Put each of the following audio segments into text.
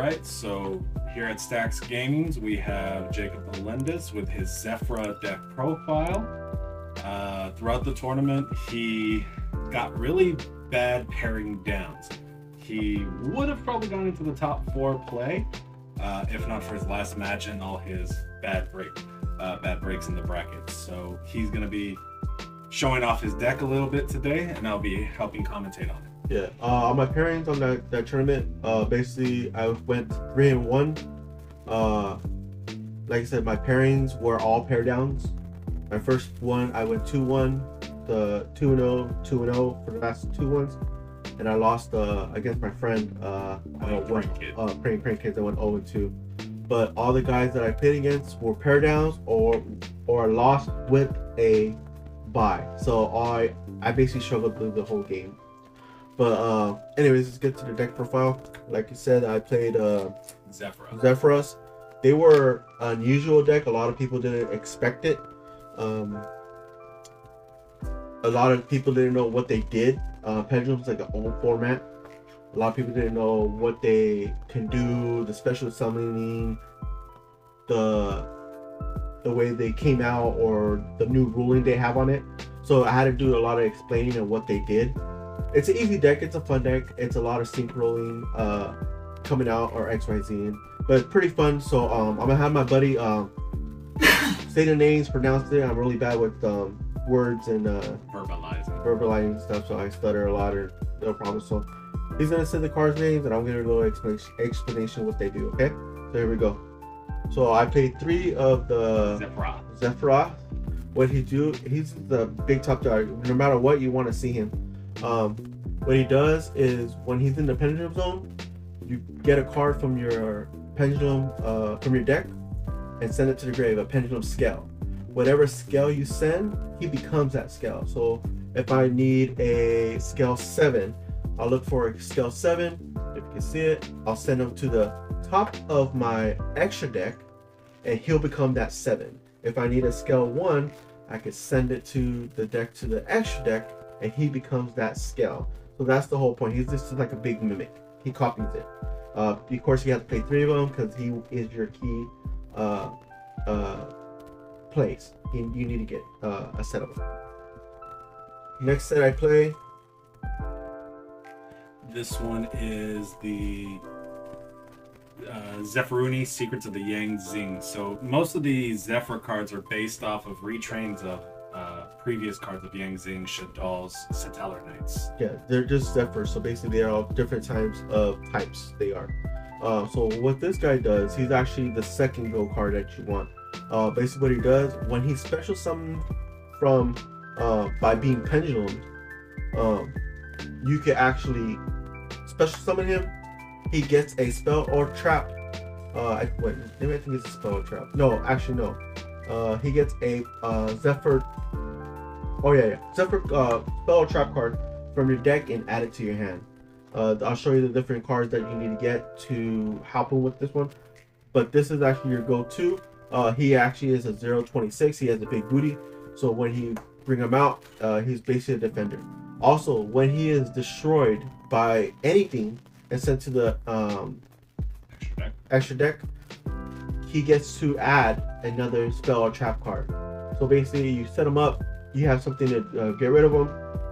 Alright, so here at Stacks Gaming, we have Jacob Melendez with his ZEFRA deck profile. Throughout the tournament, he got really bad pairing downs. He would have probably gone into the top 4 play, if not for his last match and all his bad breaks in the brackets. So he's going to be showing off his deck a little bit today, and I'll be helping commentate on it. Yeah, on my pairings on that tournament, basically I went 3-1. Like I said, my pairings were all pair downs. My first one, I went 2-1, the 2-0, 2-0 for the last 2 ones, and I lost against my friend, Praying Kids. I went 0-2. But all the guys that I played against were pair downs or lost with a bye. So I basically struggled through the whole game. But anyways, let's get to the deck profile. Like you said, I played ZEFRAs. They were an unusual deck. A lot of people didn't expect it. A lot of people didn't know what they did. Pendulum's like an old format. A lot of people didn't know what they can do, the special summoning, the way they came out, or the new ruling they have on it. So I had to do a lot of explaining of what they did. It's an easy deck, it's a fun deck, it's a lot of sync rolling coming out, or XYZ, but it's pretty fun. So I'm gonna have my buddy say the names, pronounce it. I'm really bad with words and verbalizing stuff, so I stutter a lot, or no problem. So he's gonna say the cards' names, and I'm gonna go explanation what they do. Okay, so here we go. So I played 3 of the ZEFRA. What he do? He's the big top dog. No matter what, you want to see him. What he does is, when he's in the pendulum zone, you get a card from your pendulum from your deck and send it to the grave, a pendulum scale. Whatever scale you send, he becomes that scale. So if I need a scale 7, I'll look for a scale 7. If you can see it, I'll send him to the top of my extra deck and he'll become that 7. If I need a scale 1, I could send it to the deck, to the extra deck, and he becomes that scale. So that's the whole point. He's just like a big mimic. He copies it. Of course, you have to play 3 of them because he is your key plays. You need to get a set of them. Next set I play. This one is the Zefruni Secrets of the Yang Zing. So most of the ZEFRA cards are based off of retrains of previous cards of Yang Zing, Shadal's, Satellar Knights. Yeah, they're just ZEFRA, so basically they're all different types they are. So what this guy does, he's actually the second go card that you want. Basically what he does, when he's special summoned from by being pendulumed, you can actually special summon him. He gets a spell or trap. Wait, maybe I think it's a spell or trap. No, actually no. He gets a ZEFRA. Oh yeah. ZEFRA spell or trap card from your deck and add it to your hand. I'll show you the different cards that you need to get to help him with this one. But this is actually your go-to. He actually is a 0-26. He has a big booty. So when you bring him out, he's basically a defender. Also, when he is destroyed by anything and sent to the extra deck, he gets to add another spell or trap card. So basically, you set him up, you have something to get rid of him,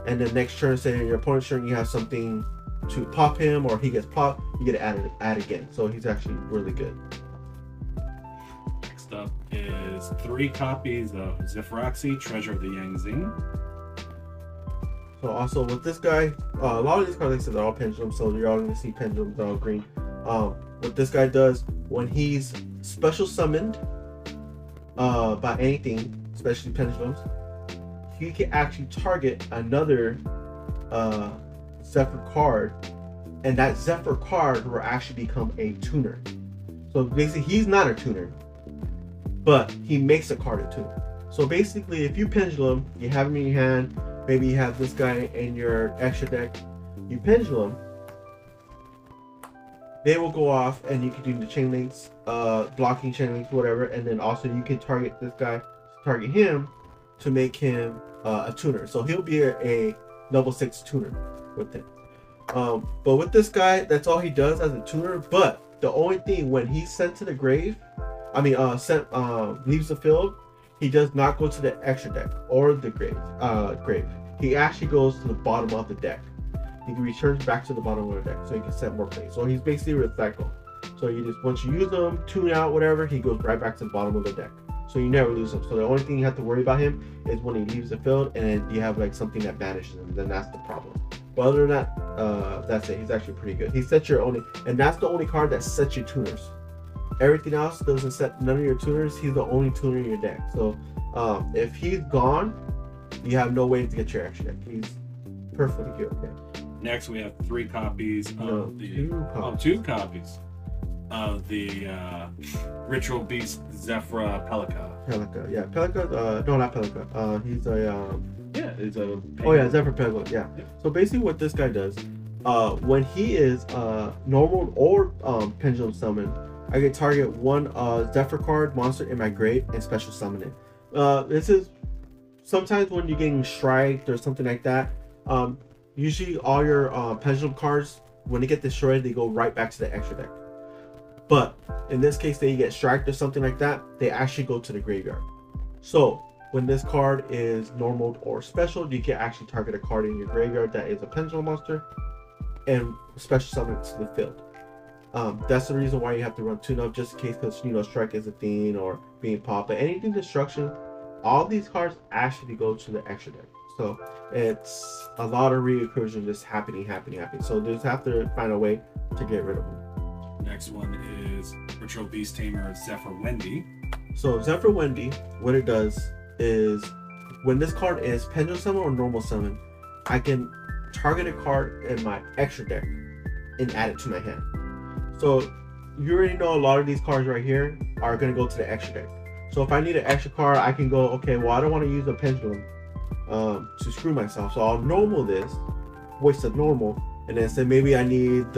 and the next turn, say in your opponent's turn, you have something to pop him, or he gets popped, you get to add again. So he's actually really good. Next up is 3 copies of Zefraxi, Treasure of the Yang Zing. So also with this guy, a lot of these cards, like I said, they're all pendulums, so you're all going to see pendulums, they're all green. What this guy does, when he's special summoned by anything, especially pendulums, he can actually target another ZEFRA card, and that ZEFRA card will actually become a tuner. So basically, he's not a tuner, but he makes a card a tuner. So basically, if you pendulum, you have him in your hand, maybe you have this guy in your extra deck, you pendulum, they will go off and you can do the chain links, blocking chain links, whatever, and then also you can target this guy, target him to make him a tuner. So he'll be a level 6 tuner with him. But with this guy, that's all he does as a tuner. But the only thing when he's sent to the grave, leaves the field, he does not go to the extra deck or the grave. He actually goes to the bottom of the deck. He returns back to the bottom of the deck, so he can set more plays. So he's basically recycle. So you just once you use him, tune out, whatever, he goes right back to the bottom of the deck. So you never lose him. So the only thing you have to worry about him is when he leaves the field and you have like something that banishes him. Then that's the problem. But other than that, that's it. He's actually pretty good. He sets your only, and that's the only card that sets your tuners. Everything else doesn't set none of your tuners. He's the only tuner in your deck. So if he's gone, you have no way to get your extra deck. He's perfectly good. Okay. Next, we have 3 copies of two copies of the Ritual Beast ZEFRA Pelika. Pelika, yeah. Pelika, no, not Pelika. He's a it's a oh yeah, ZEFRA Pelika, yeah. So basically what this guy does, when he is normal or pendulum summon, I can target one ZEFRA card monster in my grave and special summon it. This is sometimes when you're getting striked or something like that. Usually all your pendulum cards, when they get destroyed, they go right back to the extra deck. But in this case, they get striked or something like that, they actually go to the graveyard. So when this card is normal or special, you can actually target a card in your graveyard that is a pendulum monster and special summon it to the field. That's the reason why you have to run tune-up, just in case, because strike is a thing or being popped. But anything destruction, all these cards actually go to the extra deck. So it's a lot of recursion just happening. So they just have to find a way to get rid of them. Next one is Ritual Beast Tamer ZEFRA Wendy. So ZEFRA Wendy, what it does is when this card is pendulum summon or normal summon, I can target a card in my extra deck and add it to my hand. So you already know a lot of these cards right here are going to go to the extra deck. So if I need an extra card, I can go, okay, well, I don't want to use a pendulum to screw myself. So I'll normal this, voice of normal, and then say maybe I need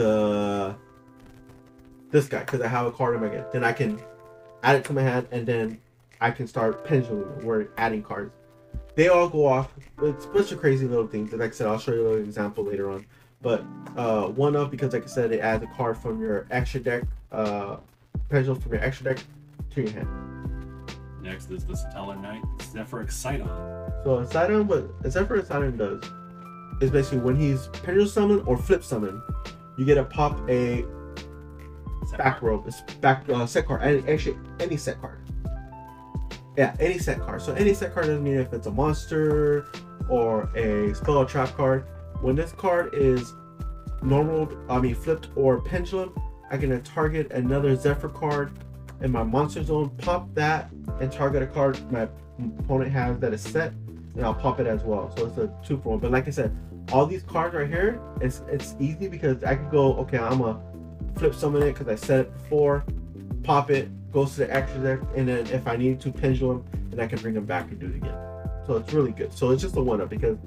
this guy because I have a card in my hand. Then I can add it to my hand, and then I can start pendulum or adding cards. They all go off. It's a bunch of crazy little things. Like I said, I'll show you a little example later on. But one of, because like I said, it adds a card from your extra deck, pendulum from your extra deck to your hand. Next is the Stellar Knight ZEFRA Exciton. So Exciton, what ZEFRA Exciton does is basically when he's pendulum summon or flip summon, you get to pop a back row, set card, and actually any set card. Yeah, any set card. So any set card doesn't mean if it's a monster or a spell or trap card. When this card is flipped or pendulum, I can target another ZEFRA card in my monster zone, pop that, and target a card my opponent has that is set, and I'll pop it as well. So it's a 2-for-1. But like I said, all these cards right here, it's easy because I can go, okay, I'm a flip summon it because I said it before, pop it, goes to the extra deck, and then if I need to pendulum, then I can bring them back and do it again. So it's really good. So it's just a 1-up because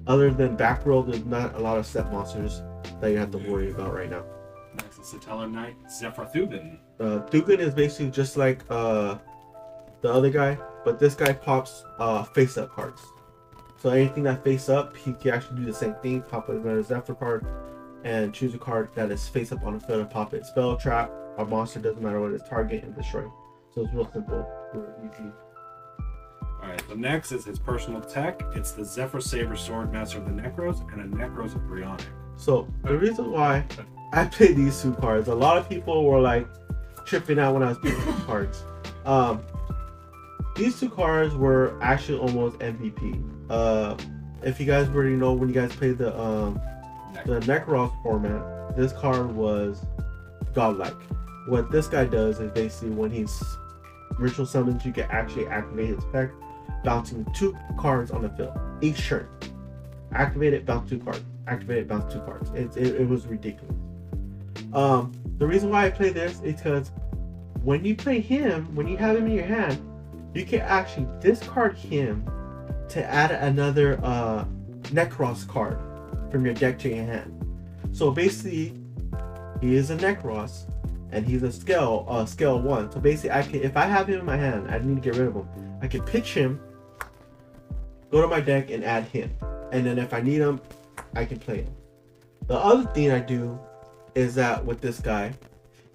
other than back row, there's not a lot of set monsters that you have to worry about right now. Next is Stellar Knight ZEFRA Thuban. Thuban is basically just like the other guy, but this guy pops face up cards. So anything that face up, he can actually do the same thing, pop another ZEFRA card and choose a card that is face up on the field and pop it. Spell, trap, or monster, doesn't matter what it's, target and destroy. So it's real simple, real easy. Alright, so next is his personal tech. It's the ZEFRA Saber Sword, Master of the Necros, and a Necros Embryonic. So the reason why I played these 2 cards, a lot of people were like tripping out when I was playing these cards. These 2 cards were actually almost MVP. If you guys already know, when you guys played the Necros format, this card was godlike. What this guy does is basically when he's ritual summons, you can actually activate his effect, bouncing 2 cards on the field each turn. Activate it, bounce 2 cards. Activate it, bounce 2 cards. It was ridiculous. The reason why I play this is because when you play him, when you have him in your hand, you can actually discard him to add another Necros card from your deck to your hand. So basically, he is a Necros, and he's a scale 1. So basically, if I have him in my hand, I need to get rid of him. I can pitch him, go to my deck, and add him. And then if I need him, I can play him. The other thing I do is that with this guy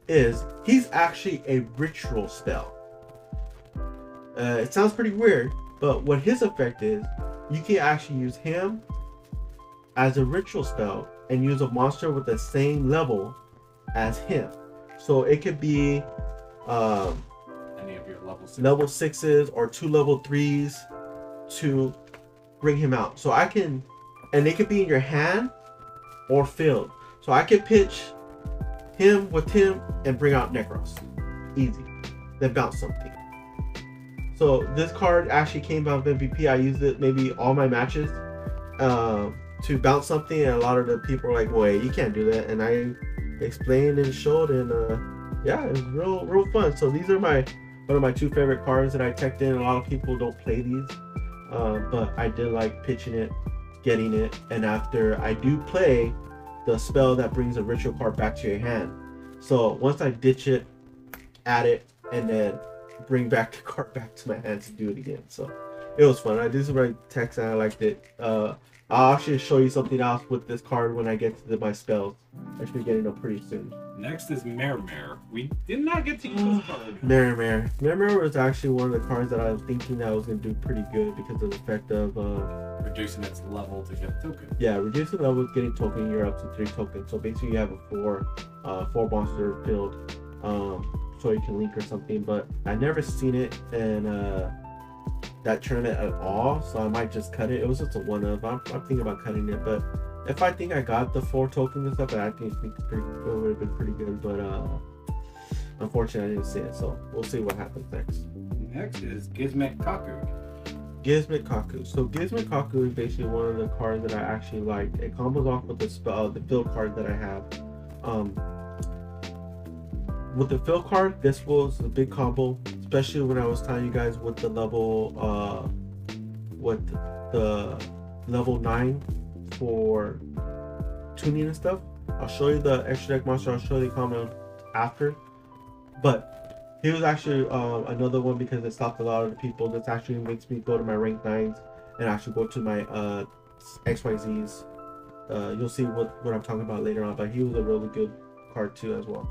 is he's actually a ritual spell. It sounds pretty weird, but what his effect is, you can actually use him as a ritual spell and use a monster with the same level as him. So it could be any of your level 6s or 2 level 3s to bring him out. So I can, and they could be in your hand or field. So I can pitch him with him and bring out Necros. Easy. Then bounce something. So this card actually came out of MVP. I used it maybe all my matches to bounce something, and a lot of the people were like, "Wait, you can't do that." And I explained and showed, and yeah, it was real fun. So these are one of my 2 favorite cards that I teched in. A lot of people don't play these, but I did like pitching it, getting it, and after I do play the spell that brings a ritual card back to your hand. So once I ditch it, add it, and then bring back the card back to my hand to do it again. So it was fun. This is my text and I liked it. I'll actually show you something else with this card when I get to my spells. I should be getting them pretty soon. Next is Mare. We did not get to use this card. Mare. Mare was actually one of the cards that I was thinking that I was going to do pretty good because of the effect of reducing its level to get a token. Yeah, reducing level with getting token, you're up to 3 tokens. So basically you have a 4 monster build. So you can link or something, but I never seen it in that tournament at all, so I might just cut it. It was just a one-of. I'm thinking about cutting it, but if I think I got the 4 tokens and stuff, I think it would have been pretty good, but unfortunately I didn't see it, so we'll see what happens next. Next is Gizmet Kaku. So Gizmet Kaku is basically one of the cards that I actually liked. It combos off with the spell, the build card that I have. With the fill card, this was a big combo, especially when I was telling you guys with the level 9 for tuning and stuff. I'll show you the extra deck monster. I'll show you the comment after. But he was actually another one because it stopped a lot of the people. This actually makes me go to my rank 9s and actually go to my XYZs. You'll see what I'm talking about later on, but he was a really good card too as well.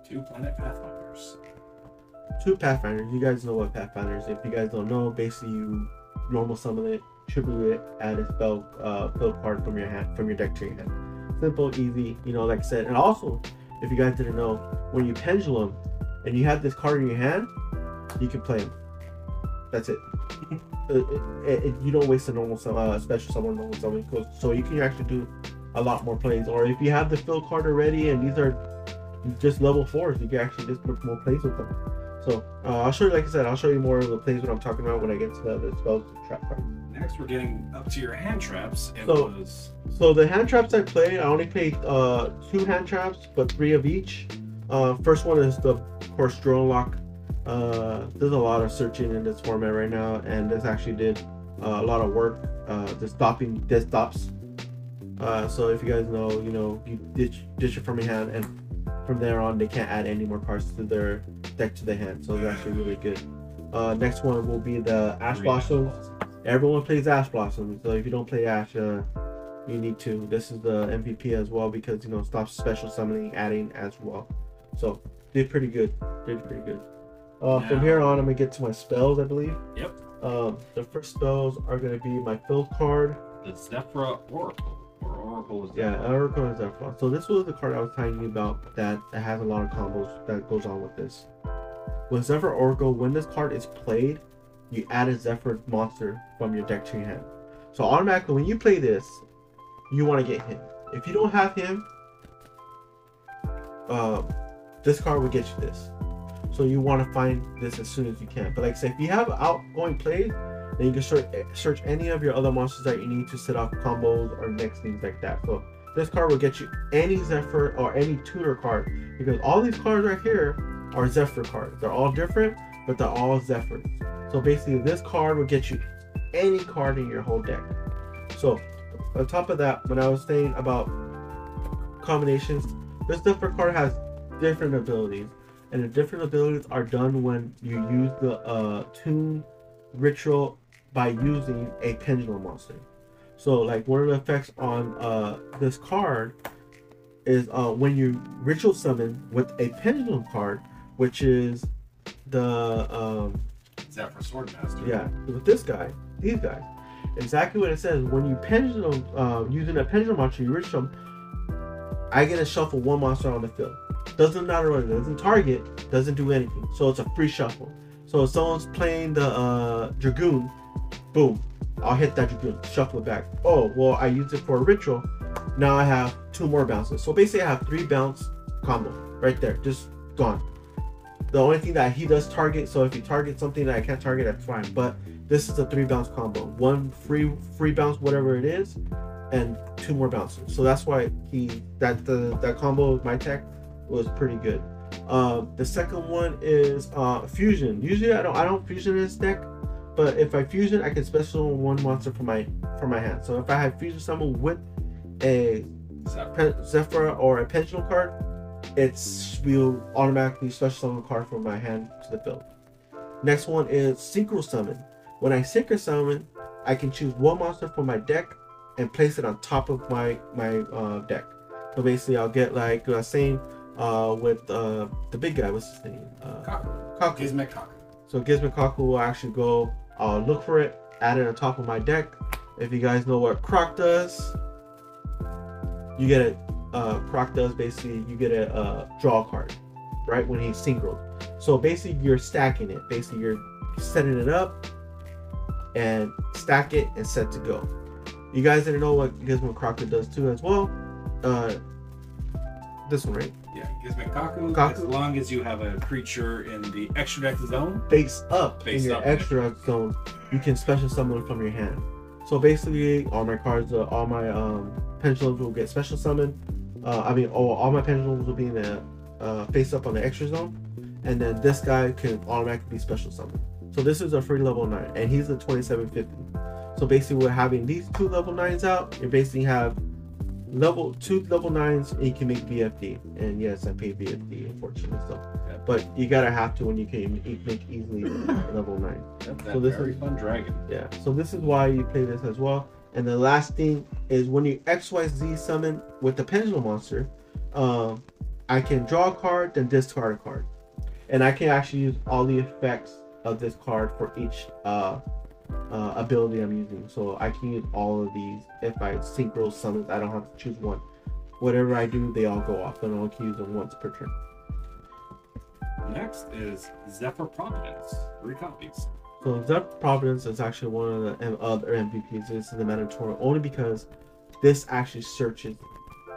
2 planet Pathfinders. 2 Pathfinders. You guys know what Pathfinders. If you guys don't know, basically you normal summon it, triple it, add a spell fill card from your deck to your hand. Simple, easy. You know, like I said. And also, if you guys didn't know, when you pendulum and you have this card in your hand, you can play him. That's it. You don't waste a normal special summon, normal summon, so you can actually do a lot more plays. Or if you have the fill card already and these are just level 4s, you can actually just put more plays with them. So I'll show you, like I said, I'll show you more of the plays what I'm talking about when I get to the spells and trap cards. Next, we're getting up to your hand traps. So the hand traps I played, I only played 2 hand traps, but 3 of each. First one is the, of course, drone lock. There's a lot of searching in this format right now, and this actually did a lot of work. The stopping dead stops. So if you guys know, you ditch it from your hand, and from there on they can't add any more cards to their deck to the hand. So it's actually really good. Next one will be the Ash Blossoms. Everyone plays Ash Blossoms, so if you don't play Ash, you need to. This is the MVP as well because stops special summoning, adding as well. So did pretty good. From here on, I'm gonna get to my spells, I believe. Yep. The first spells are gonna be my field card. The ZEFRA Oracle. Oracle is Oracle and ZEFRA. So this was the card I was telling you about that has a lot of combos that goes on with this. With ZEFRA Oracle, when this card is played, you add a ZEFRA monster from your deck to your hand. So automatically, when you play this, you want to get him. If you don't have him, this card will get you this. So you want to find this as soon as you can. But like I say, if you have outgoing plays, then you can search any of your other monsters that you need to set off combos or next things like that. So this card will get you any ZEFRA or any tutor card, because all these cards right here are ZEFRA cards. They're all different, but they're all ZEFRAs. So basically this card will get you any card in your whole deck. So on top of that, when I was saying about combinations, this ZEFRA card has different abilities, and the different abilities are done when you use the tune ritual by using a pendulum monster. So like one of the effects on this card is when you ritual summon with a pendulum card, which is the ZEFRA Swordmaster. yeah, with this guy, these guys. Exactly what it says. When you pendulum using a pendulum monster, you ritual summon, I get to shuffle one monster on the field. Doesn't matter what it is, doesn't target, doesn't do anything. So it's a free shuffle. So if someone's playing the Dragoon, boom, I'll hit that Dragoon, shuffle it back. Oh, well, I used it for a ritual. Now I have 2 more bounces. So basically I have 3 bounce combo right there, just gone. The only thing that he does target, so if he targets something that I can't target, that's fine. But this is a 3 bounce combo. 1 free bounce, whatever it is, and 2 more bounces. So that's why that combo with my tech was pretty good. The second one is fusion. Usually I don't fusion this deck, but if I fusion, I can special summon 1 monster from my hand. So if I have fusion summon with a ZEFRA or a pendulum card, will automatically special summon a card from my hand to the field. Next one is synchro summon. When I synchro summon, I can choose 1 monster from my deck and place it on top of my deck. So basically, I'll get like same with the big guy. What's his name? Kaku. Kaku. Kaku. So Gizmo Kaku will actually go. I'll look for it, add it on top of my deck. If you guys know what Croc does, you get it. Croc does basically you get a draw card, right when he's synchroed. So basically, you're stacking it. Basically, you're setting it up and stack it and set to go. You guys didn't know what Gizmo Crocker does too as well. This one, right? Yeah, Gizmo Kaku. As long as you have a creature in the extra deck zone, face up in your extra zone, you can special summon from your hand. So basically, all my cards, all my pendulums will get special summoned. All my pendulums will be in the face up on the extra zone, and then this guy can automatically be special summoned. So this is a free level 9, and he's a 2750. So basically, we're having these 2 level 9s out. You basically have 2 level 9s, and you can make VFD. And yes, I paid VFD, unfortunately. So, but you gotta have to when you can make easily level 9. So this is fun dragon. Yeah. So this is why you play this as well. And the last thing is when you XYZ summon with the pendulum monster, I can draw a card, then discard a card, and I can actually use all the effects of this card for each ability I'm using. So I can use all of these if I synchro summons. I don't have to choose one. Whatever I do, they all go off, and I can use them once per turn. Next is ZEFRA Providence. 3 copies. So ZEFRA Providence is actually one of the other MVPs. This is the mandatory only because this actually searches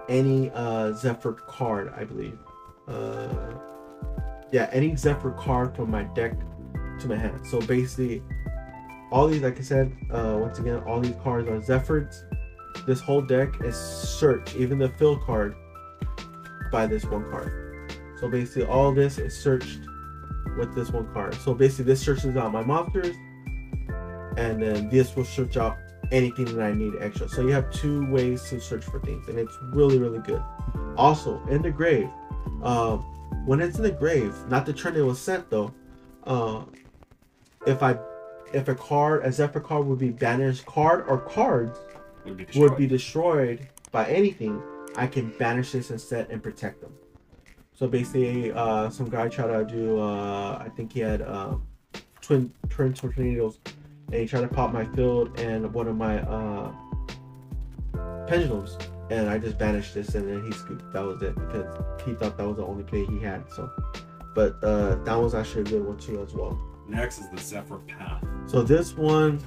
any ZEFRA card, I believe. Any ZEFRA card from my deck to my hand. So basically, all these, like I said, once again, all these cards are ZEFRAs. This whole deck is searched, even the fill card, by this one card. So basically, all this is searched with this one card. So basically, this searches out my monsters, and then this will search out anything that I need extra. So you have 2 ways to search for things, and it's really, really good. Also, in the grave, when it's in the grave, not the turn it was sent though, if a ZEFRA card would be banished, card or cards would be destroyed by anything, I can banish this instead and protect them. So basically, some guy tried to do, I think he had twin tornadoes, and he tried to pop my field and one of my pendulums, and I just banished this, and then he scooped. That was it, because he thought that was the only play he had. So, but that was actually a good one too as well. Next is the ZEFRA Path. So this one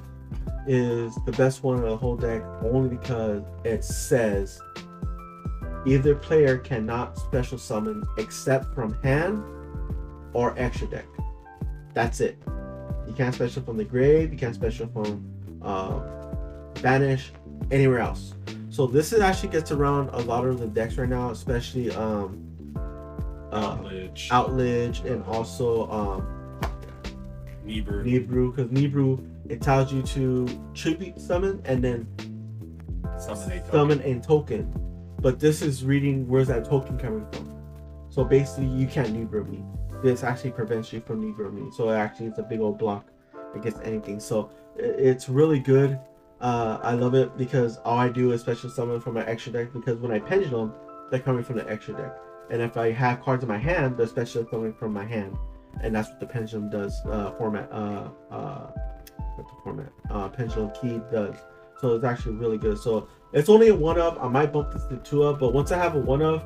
is the best one of the whole deck, only because it says either player cannot special summon except from hand or extra deck. That's it. You can't special from the grave. You can't special from banish, anywhere else. So this is actually gets around a lot of the decks right now, especially Outlage and also Nibru, because Nibru, it tells you to tribute summon and then summon a token. But this is reading where's that token coming from. So basically, you can't Nibru me. This actually prevents you from Nibru me. So actually, it's a big old block against anything. So it's really good. I love it because all I do is special summon from my extra deck, because when I pendulum, they're coming from the extra deck. And if I have cards in my hand, they're especially coming from my hand. And that's what the pendulum does, pendulum key does. So it's actually really good. So it's only a 1-of. I might bump this to 2-of, but once I have a 1-of,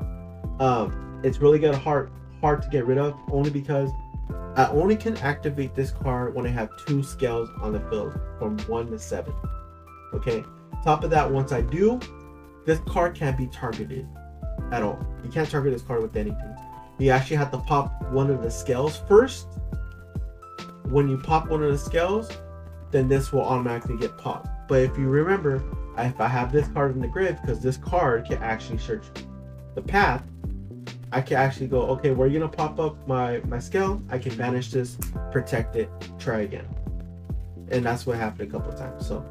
it's really good, hard to get rid of, only because I only can activate this card when I have 2 scales on the field from 1 to 7. Okay. Top of that, once I do, this card can't be targeted at all. You can't target this card with anything. You actually have to pop one of the scales first. When you pop one of the scales, then this will automatically get popped. But if you remember, if I have this card in the grid, because this card can actually search the path, I can actually go, okay, where are you gonna pop up my scale? I can banish this, protect it, try again. And that's what happened a couple of times. So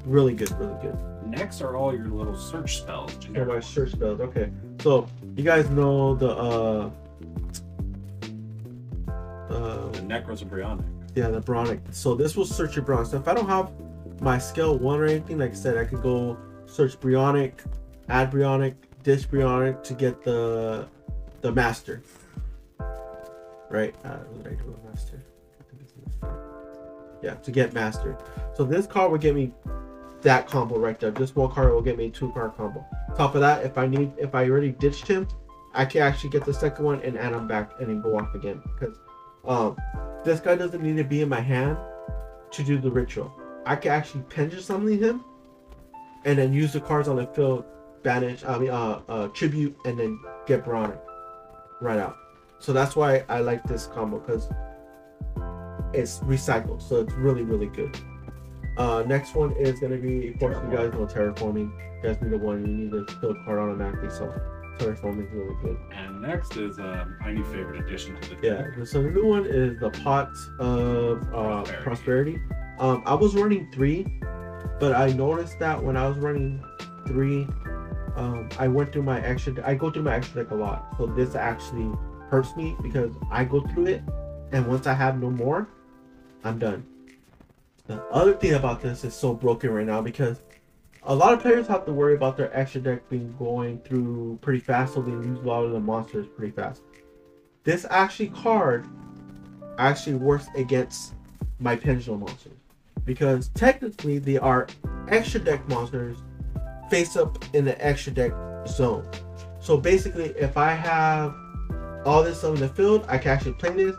really good, really good. Next are all your little search spells. Oh, my search spells. Okay, so you guys know the Necros and Bryonic. Yeah, the Bryonic. So this will search your Bryonic. So if I don't have my scale 1 or anything, like I said, I could go search Bryonic, add Bryonic, dish Bryonic to get the master. Right? What did I do with master? I think it's in the front. Yeah, to get master. So this card will get me that combo right there. This one card will get me a 2-card combo. Top of that, if I already ditched him, I can actually get the second one and add him back and then go off again. Because this guy doesn't need to be in my hand to do the ritual. I can actually pendulum summon him and then use the cards on the field, banish, tribute, and then get Bryonic right out. So that's why I like this combo, because it's recycled. So it's really, really good. Next one is going to be, of course, you guys know terraforming. You guys need a one, you need to fill a card automatically. So terraforming is really good. And next is my new favorite addition to the deck. Yeah, so the new one is the Pot of Prosperity. I was running 3, but I noticed that when I was running 3, I went through my extra. I go through my extra deck a lot, so this actually hurts me because I go through it, and once I have no more, I'm done. The other thing about this is so broken right now because a lot of players have to worry about their extra deck being going through pretty fast, so they use a lot of the monsters pretty fast. This card actually works against my pendulum monsters because technically they are extra deck monsters face up in the extra deck zone. So basically, if I have all this stuff in the field, I can actually play this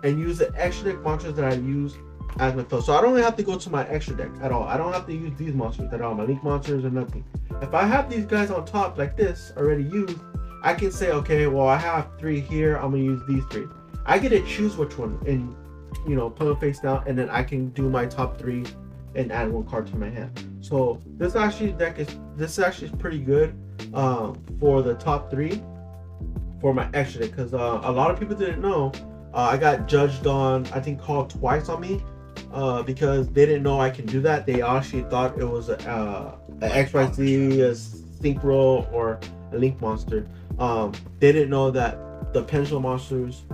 and use the extra deck monsters that I use as my field. So I don't really have to go to my extra deck at all. I don't have to use these monsters at all, my link monsters or nothing. If I have these guys on top like this already used, I can say, okay, well, I have 3 here, I'm gonna use these 3. I get to choose which one and, you know, put them face down, and then I can do my top 3 and add 1 card to my hand. So this is actually pretty good for the top 3 for my extra deck, because a lot of people didn't know. I got judged on, I think, called twice on me because they didn't know I can do that. They actually thought it was a XYZ, a synchro, or a link monster. They didn't know that the pendulum monsters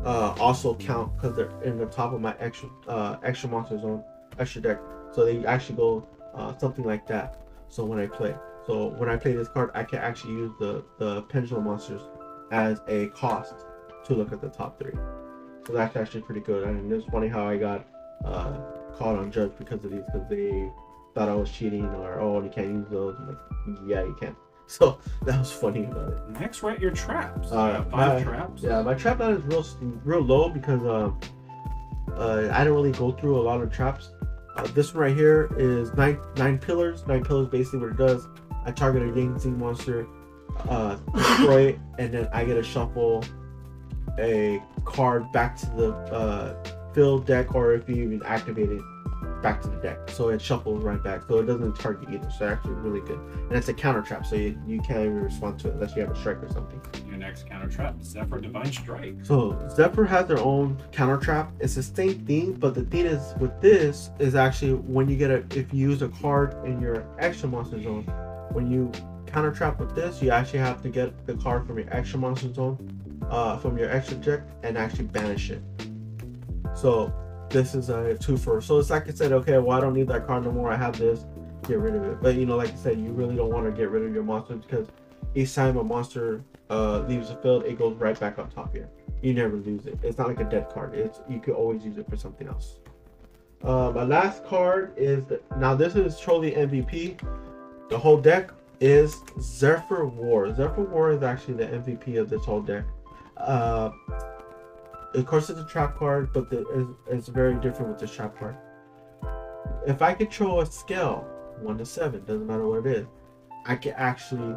also count because they're in the top of my extra monster zone, extra deck. So they actually go something like that. So when I play this card, I can actually use the pendulum monsters as a cost to look at the top 3. So that's actually pretty good. And it's funny how I got caught on judge because of these, because they thought I was cheating, or, oh, you can't use those. I'm like, yeah, you can. So that was funny about it. Next, write your traps. 5 traps. Yeah, my trap line is real low because I don't really go through a lot of traps. This one right here is 9 pillars. 9 pillars, basically what it does, I target a Yang Zing monster, destroy it, and then I get to shuffle a card back to the field deck, or if you even activate it, back to the deck. So it shuffles right back, so it doesn't target either. So actually really good. And it's a counter trap, so you can't even respond to it unless you have a strike or something. Your next counter trap, ZEFRA Divine Strike. So ZEFRA has their own counter trap. It's the same thing, but the thing is with this is actually when you if you use a card in your extra monster zone, when you counter trap with this, you actually have to get the card from your extra monster zone, from your extra deck, and actually banish it. So this is a 2-for. So it's like I said, okay, well, I don't need that card no more. I have this, get rid of it. But you know, like I said, you really don't want to get rid of your monsters because each time a monster leaves the field, it goes right back on top here. You never lose it. It's not like a dead card. You could always use it for something else. My last card is now this is truly MVP. The whole deck is ZEFRA War. ZEFRA War is actually the MVP of this whole deck. Of course, it's a trap card, but it's very different with this trap card. If I control a scale 1 to 7, doesn't matter what it is, I can actually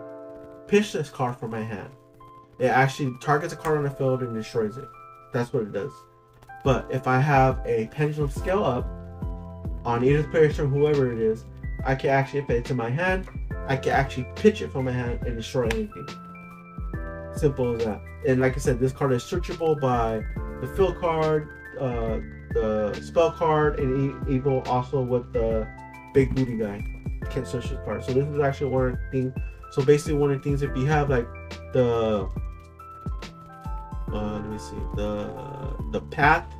pitch this card from my hand. It actually targets a card on the field and destroys it. That's what it does. But if I have a pendulum scale up on either player's turn, whoever it is, I can actually, if it's in my hand, I can actually pitch it from my hand and destroy anything. Simple as that. And like I said, this card is searchable by the field card, the spell card, and evil also with the big booty guy. Can't search this card. So this is actually one of the things. So basically, one of the things, if you have like the let me see, the path,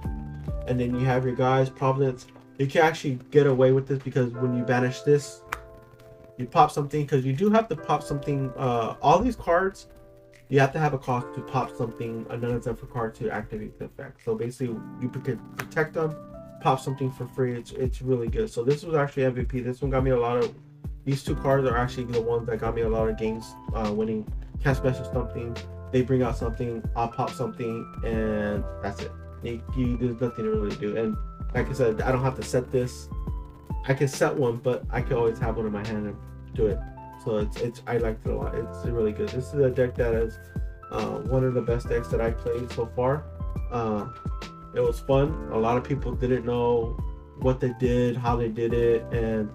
and then you have your guys providence, you can actually get away with this because when you banish this, you pop something, because you do have to pop something. All these cards, you have to have a cost to pop something, another ZEFRA card to activate the effect. So basically, you can protect them, pop something for free. It's really good. So this was actually MVP. This one got me a lot of. These two cards are actually the ones that got me a lot of games winning. Can't special something. They bring out something. I'll pop something, and that's it. There's nothing to really do. And like I said, I don't have to set this. I can set one, but I can always have one in my hand and do it. So I liked it a lot. It's really good. This is a deck that is one of the best decks that I played so far. It was fun. A lot of people didn't know what they did, how they did it, and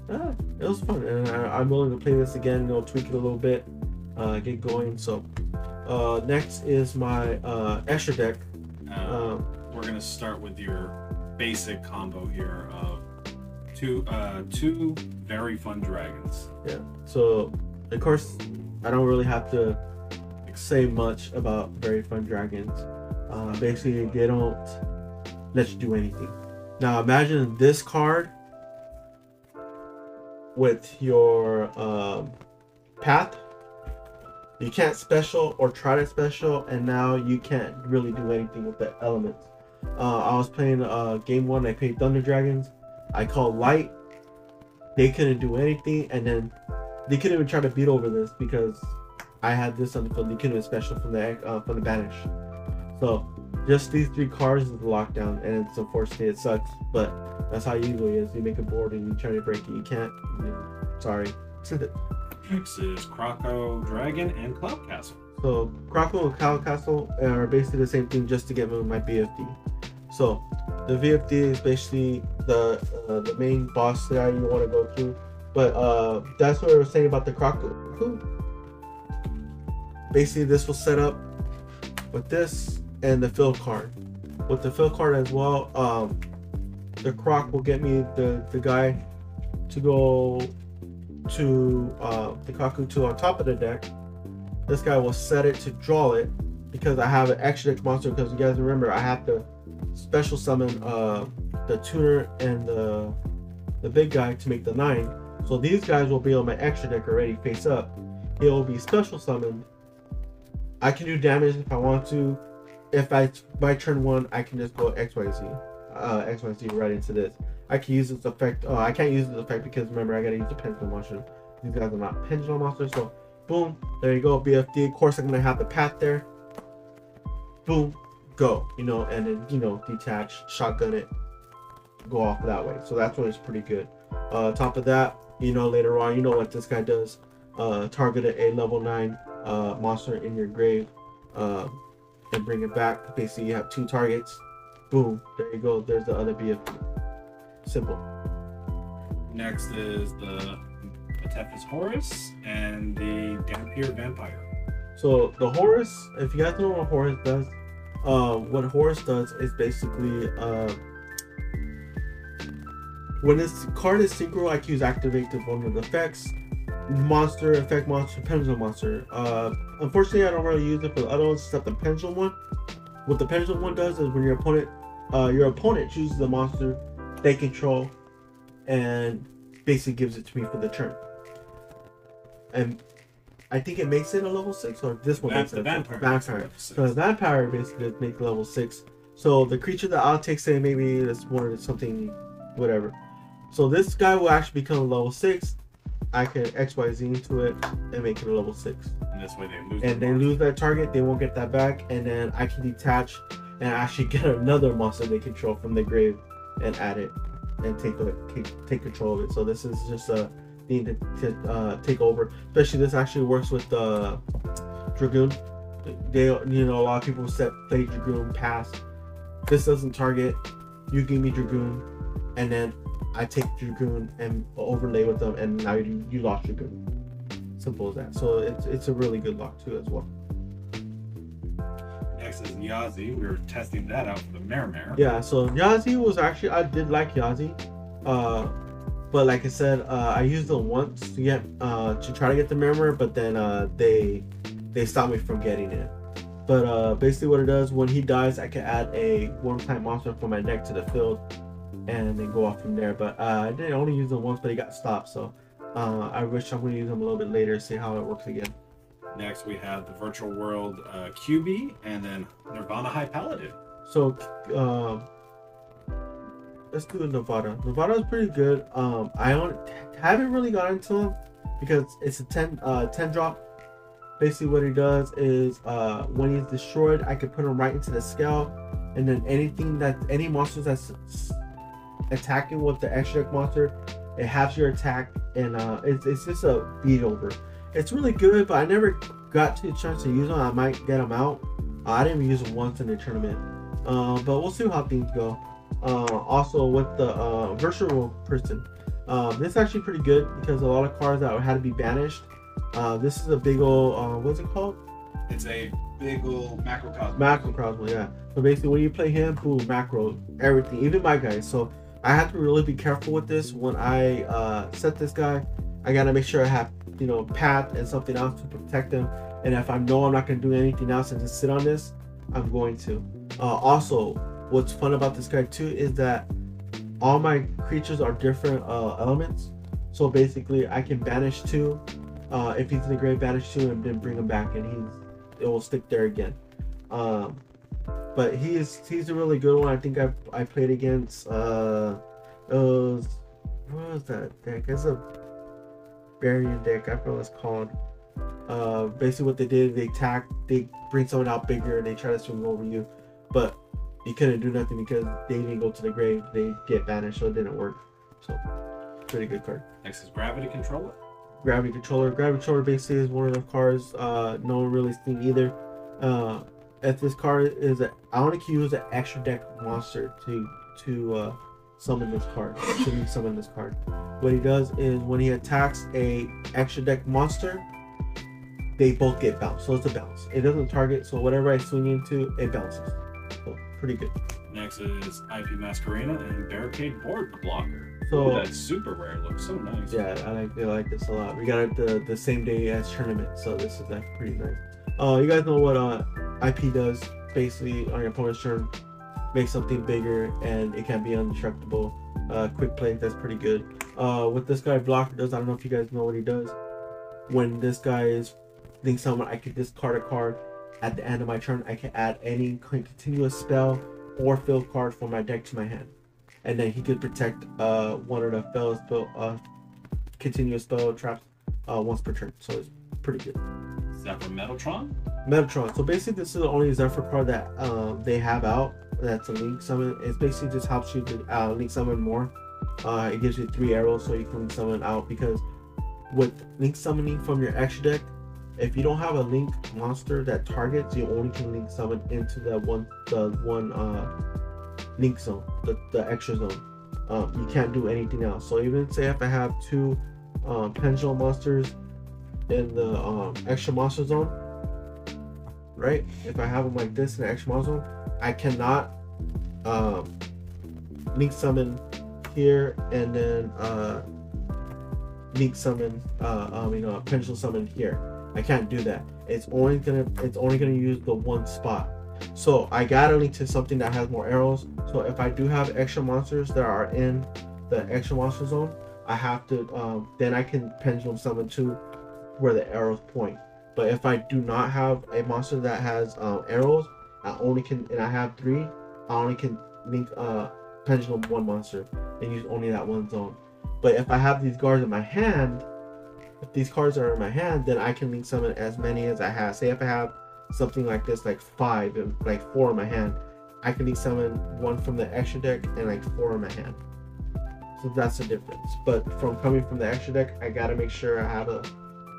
it was fun. And I'm willing to play this again. Tweak it a little bit, get going. So next is my extra deck. We're gonna start with your basic combo here of two very fun dragons. Yeah. So of course I don't really have to say much about very fun dragons. Basically they don't let you do anything. Now imagine this card with your path. You can't special or try to special, and now you can't really do anything with the elements. I was playing game 1. I played Thunder Dragons. I called Light. They couldn't do anything, and then they couldn't even try to beat over this because I had this on the field. They couldn't even special from the banish. So just these 3 cards is the lockdown, and it's unfortunate. It sucks, but that's how it usually is. You make a board and you try to break it. You can't. Sorry. Next is Croco Dragon and Cloud Castle. So Croco and Cloud Castle are basically the same thing, just to get my BFD. So the VFD is basically the main boss that you want to go through. But that's what I was saying about the Croco. Basically, this will set up with this and the field card. With the field card as well, the Croc will get me the guy to go to the Kaku 2 on top of the deck. This guy will set it to draw it because I have an extra deck monster, because you guys remember I have to special summon the tuner and the big guy to make the 9. So these guys will be on my extra deck already face up. It will be special summoned. I can do damage if I want to. If by turn 1 I can just go XYZ right into this. I can use this effect. I can't use this effect because remember I gotta use the pendulum monster. These guys are not pendulum monsters, so boom, there you go, BFD. Of course I'm gonna have the path there. Boom, go, and then detach, shotgun it, go off that way. So that's when it's pretty good. Top of that, later on, what this guy does. Target a level 9 monster in your grave and bring it back. Basically you have 2 targets. Boom, there you go, there's the other BFD. Simple. Next is the Atepis Horus and the Dampier Vampire. So the Horus, if you guys don't know what Horus does is basically when this card is synchro, I can use activate to one of the effects. Monster, effect monster, pendulum monster. Unfortunately I don't really use it for the other ones except the pendulum one. What the pendulum one does is when your opponent chooses the monster they control and basically gives it to me for the turn. And I think it makes it a level 6, or this one makes it The vampire. Vampire. So the vampire basically makes level 6. So the creature that I'll take, say maybe it's more something, whatever. So this guy will actually become a level 6. I can XYZ into it and make it a level 6. And this way they lose. And they lose that target, they won't get that back, and then I can detach and actually get another monster they control from the grave and add it and take control of it. So this is just a thing to take over. Especially this actually works with the Dragoon. They, a lot of people play Dragoon pass. This doesn't target. You give me Dragoon, and then I take Dragoon and overlay with them, and now you lost Dragoon. Simple as that. So it's a really good lock too as well. Next is Yazi. We were testing that out for the Mare. Yeah, so Yazi was actually, I did like Yazi. But like I said, I used them once to get to try to get the Mare, but then they stopped me from getting it. But basically what it does, when he dies, I can add a one-time monster from my deck to the field and then go off from there. But I did only use them once, but he got stopped. So I wish I'm going to use them a little bit later, see how it works again. Next we have the Virtual World QB, and then Nirvana High Paladin. So let's do Nevada. Nevada is pretty good. I haven't really got into him because it's a 10 drop. Basically what he does is when he's destroyed, I can put him right into the scale, and then any monsters that's attacking with the extra deck monster, it halves your attack, and it's just a beat over. It's really good, but I never got to a chance to use them. I might get them out. I didn't even use them once in the tournament, but we'll see how things go. Also with the virtual person, this is actually pretty good because a lot of cards that had to be banished. This is a big old what's it called? It's a big old macrocosm. Macrocosm, yeah. So basically when you play him, boom, macro everything, even my guys. So I have to really be careful with this. When I set this guy, I gotta make sure I have path and something else to protect him. And if I know I'm not gonna do anything else and just sit on this, I'm going to. Also, what's fun about this guy too is that all my creatures are different elements. So basically I can banish 2. If he's in the grave, banish 2 and then bring him back, and it will stick there again. But he's a really good one. I think I played against what was that deck? It's a Barian deck. I forgot what it's called. Basically what they did, they bring someone out bigger and they try to swing over you, but you couldn't do nothing because they didn't go to the grave. They get banished, so it didn't work. So pretty good card. Next is Gravity Controller. Gravity Controller. Gravity Controller basically is one of the cards no one really seen either. If this card is I only can use an extra deck monster to summon this card. To summon this card. What he does is when he attacks a extra deck monster, they both get bounced. So it's a bounce. It doesn't target, so whatever I swing into, it bounces. So pretty good. Next is IP Masquerena and Barricade Board Blocker. So that's super rare. Looks so nice. Yeah, I like this a lot. We got it the same day as tournament, so this is pretty nice. You guys know what IP does. Basically, on your opponent's turn, make something bigger, and it can be indestructible. Quick play, that's pretty good. What this guy Blocker does, I don't know if you guys know what he does. When this guy is Link Summon, I can discard a card. At the end of my turn, I can add any continuous spell or field card from my deck to my hand. And then he could protect one of the continuous spell traps once per turn. So it's pretty good. ZEFRA Metatron? Metatron. So basically this is the only ZEFRA card that they have out. That's a Link Summon. It basically just helps you to Link Summon more. It gives you 3 arrows so you can summon out, because with Link Summoning from your extra deck, if you don't have a Link monster that targets, you only can Link Summon into the one Link zone, the extra zone. You can't do anything else. So even say if I have 2 Pendulum monsters in the extra monster zone, right? If I have them like this in the extra monster zone, I cannot Link Summon here and then Link Summon Pendulum Summon here. I can't do that. It's only gonna use the one spot. So I gotta link to something that has more arrows. So if I do have extra monsters that are in the extra monster zone, I have to then I can Pendulum Summon 2 where the arrows point. But if I do not have a monster that has arrows, I only can, and I have 3, I only can link pendulum 1 monster and use only that one zone. But if I have these cards in my hand, if these cards are in my hand, then I can link summon as many as I have. Say if I have something like this, like 5 and like 4 in my hand, I can link summon 1 from the extra deck and like 4 in my hand. So that's the difference. But coming from the extra deck, I gotta make sure I have a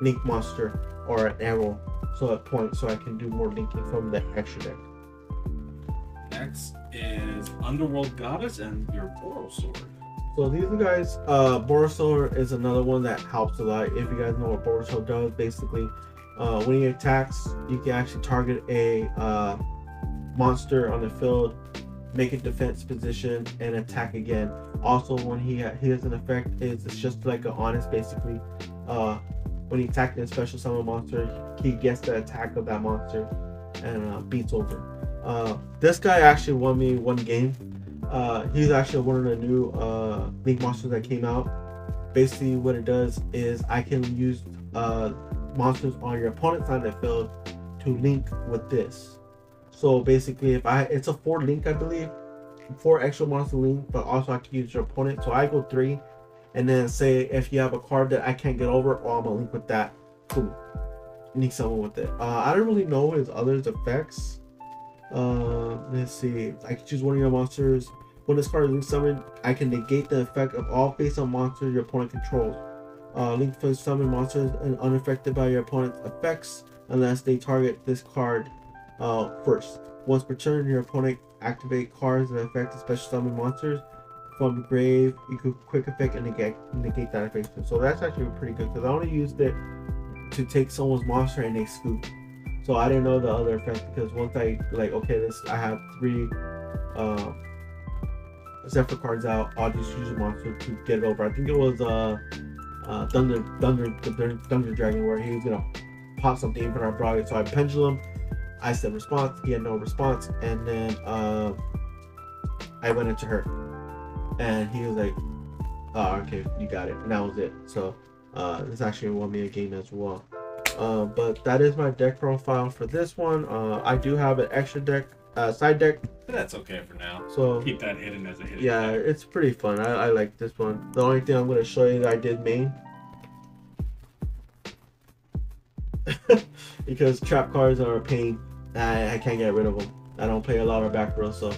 link monster or an arrow so at point, so I can do more linking from the extra deck. Next is Underworld Goddess and your Borosword. So these guys, Borosword is another one that helps a lot. If you guys know what Borosword does, basically, when he attacks, you can actually target a monster on the field, make a defense position, and attack again. Also, when he has an effect, it's just like an honest, basically. When he attacks a special summon monster, he gets the attack of that monster and beats over. This guy actually won me 1 game. He's actually one of the new link monsters that came out. Basically, what it does is I can use monsters on your opponent's side of the field to link with this. So basically, it's a 4 link, I believe, 4 extra monster link, but also I can use your opponent. So I go 3, and then say if you have a card that I can't get over, I'm gonna link with that. Cool, link someone with it. I don't really know his other effects. Let's see. I can choose one of your monsters. When this card is link summoned, I can negate the effect of all face-up monsters your opponent controls. Link face summon monsters and unaffected by your opponent's effects unless they target this card first. Once per turn, your opponent activate cards that affect the special summon monsters from the grave. You could quick effect and negate that effect. So that's actually pretty good because I only used it to take someone's monster and they scoop. So I didn't know the other effect because once I I have 3 ZEFRA cards out, I'll just use a monster to get it over. I think it was Thunder Dragon where he was gonna pop something in, but I brought it. So I pendulum. I said response. He had no response, and then I went into her, and he was like, "Oh, okay, you got it." And that was it. So this actually won me a game as well. But that is my deck profile for this one. I do have an extra deck, side deck. That's okay for now. So keep that hidden as a hidden. Yeah, deck. It's pretty fun. I like this one. The only thing I'm going to show you that I did main, because trap cards are a pain. I can't get rid of them. I don't play a lot of back row, so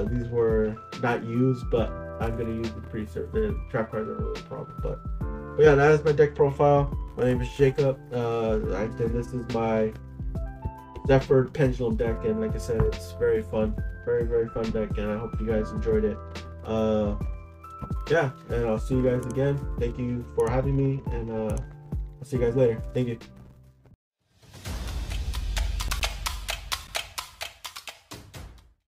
these were not used, but I'm going to use the preset. The trap cards are really a problem. But yeah, that is my deck profile. My name is Jacob. This is my ZEFRA Pendulum deck, and like I said, it's very fun. Very, very fun deck, and I hope you guys enjoyed it. Yeah, and I'll see you guys again. Thank you for having me, and I'll see you guys later. Thank you.